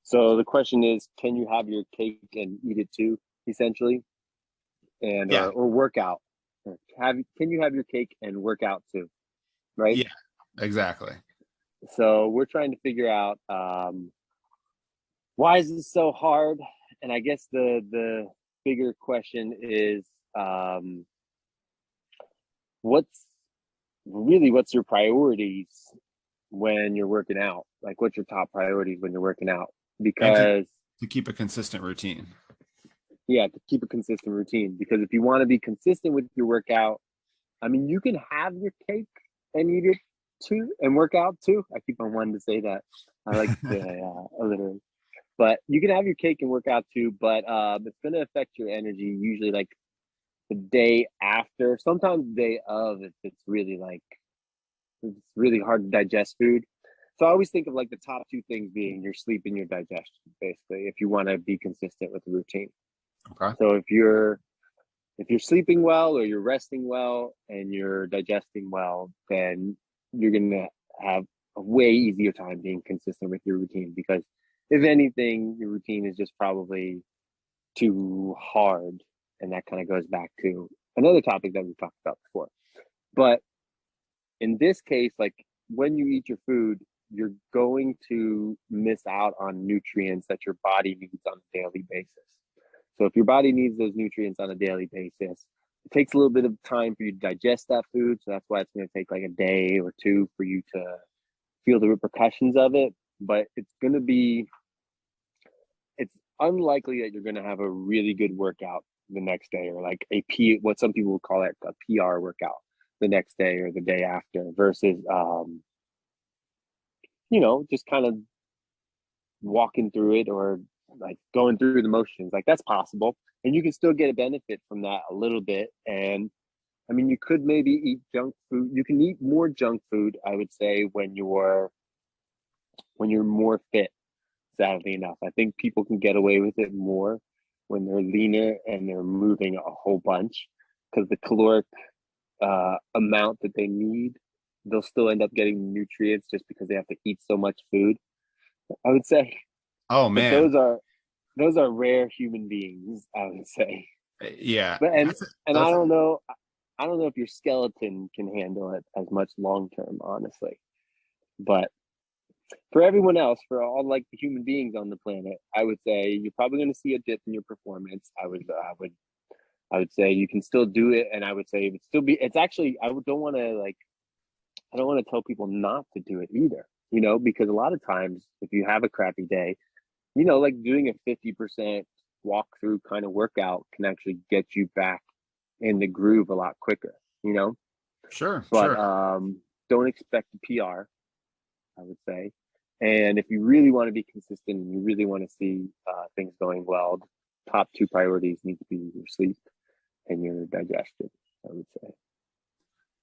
So the question is, can you have your cake and eat it too, essentially, and Yeah. or work out? Can you have your cake and work out too, right? Yeah, exactly. So we're trying to figure out why is this so hard? And I guess the bigger question is um, what's what's your priorities when you're working out? Like, what's your top priorities when you're working out? And Because to keep a consistent routine. yeah, to keep a consistent routine. Because if you want to be consistent with your workout, I mean, you can have your cake and eat it too, and work out too. I keep on wanting to say that. I like to say alliterate. But you can have your cake and work out too, but it's going to affect your energy usually like the day after, sometimes the day of, if it's really like, it's really hard to digest food. So I always think of like the top two things being your sleep and your digestion, basically, if you want to be consistent with the routine. Okay. So if you're sleeping well or you're resting well and you're digesting well, then you're gonna have a way easier time being consistent with your routine because if anything, your routine is just probably too hard. And that kind of goes back to another topic that we talked about before. But in this case, like when you eat your food, you're going to miss out on nutrients that your body needs on a daily basis. So if your body needs those nutrients on a daily basis, it takes a little bit of time for you to digest that food. So that's why it's going to take like a day or two for you to feel the repercussions of it. But it's unlikely that you're going to have a really good workout the next day or like what some people would call it a PR workout the next day or the day after versus, just kind of walking through it or like going through the motions. Like that's possible. And you can still get a benefit from that a little bit. And I mean, you could maybe eat junk food. You can eat more junk food, I would say, when you're more fit, sadly enough. I think people can get away with it more when they're leaner and they're moving a whole bunch because the caloric amount that they need, they'll still end up getting nutrients just because they have to eat so much food, I would say. Oh But man. those are rare human beings, I would say. Yeah. But and That's I don't know if your skeleton can handle it as much long term, honestly. But for everyone else, for all like the human beings on the planet, I would say you're probably going to see a dip in your performance. I would say you can still do it, and I would say it would still be. It's actually don't want to like I don't want to tell people not to do it either. Because a lot of times if you have a crappy day, like doing a 50% walkthrough kind of workout can actually get you back in the groove a lot quicker. You know, sure, but sure. don't expect a PR, I would say. And if you really want to be consistent and you really want to see things going well, the top two priorities need to be your sleep and your digestion, I would say.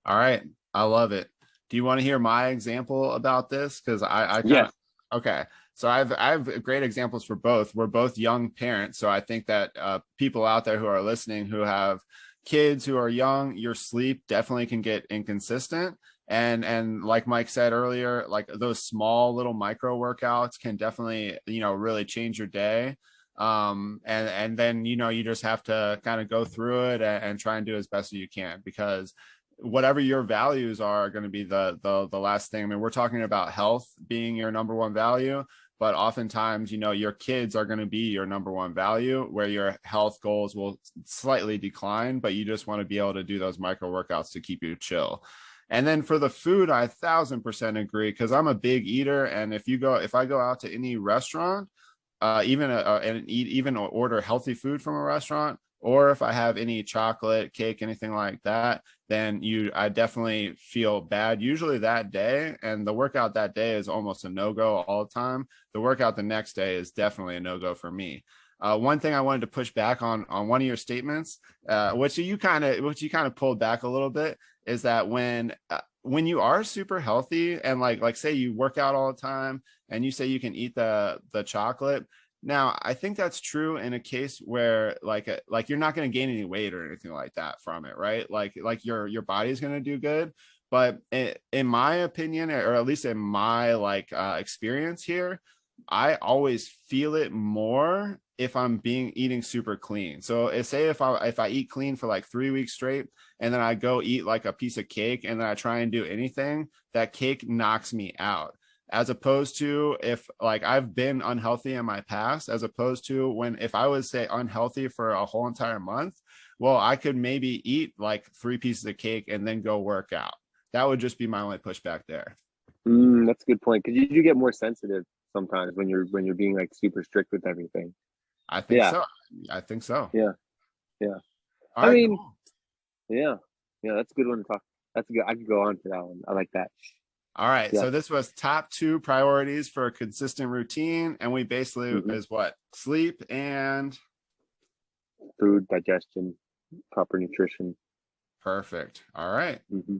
All right. I love it. Do you want to hear my example about this? Because I kind of Yes. okay. So I have great examples for both. We're both young parents, so I think that people out there who are listening who have kids who are young, your sleep definitely can get inconsistent. And like Mike said earlier, like those small little micro workouts can definitely really change your day. And then you just have to kind of go through it and try and do as best as you can because whatever your values are going to be the last thing. I mean, we're talking about health being your number one value, but oftentimes, your kids are going to be your number one value where your health goals will slightly decline, but you just want to be able to do those micro workouts to keep you chill. And then for the food, I 1,000% agree because I'm a big eater. And if I go out to any restaurant, even order healthy food from a restaurant, or if I have any chocolate, cake, anything like that, then I definitely feel bad usually that day. And the workout that day is almost a no-go all the time. The workout the next day is definitely a no-go for me. One thing I wanted to push back on one of your statements, which you kind of pulled back a little bit, is that when you are super healthy and like say you work out all the time and you say you can eat the chocolate. Now, I think that's true in a case where like you're not going to gain any weight or anything like that from it, right? Like your body's going to do good. But in my opinion, or at least in my experience here, I always feel it more if I'm eating super clean. So say if I eat clean for like 3 weeks straight, and then I go eat like a piece of cake, and then I try and do anything, that cake knocks me out. As opposed to if like I've been unhealthy in my past, as opposed to when if I was say unhealthy for a whole entire month, well, I could maybe eat like 3 pieces of cake and then go work out. That would just be my only pushback there. That's a good point because you do get more sensitive sometimes when you're being like super strict with everything. I think Yeah, so. I think so. yeah, yeah. All I right, mean, cool. yeah, yeah. That's a good one to talk. That's a good. I could go on for that one. I like that. All right. Yeah. So this was top 2 priorities for a consistent routine. And we basically hmm is what? Sleep and Food, digestion, proper nutrition. perfect. All right. hmm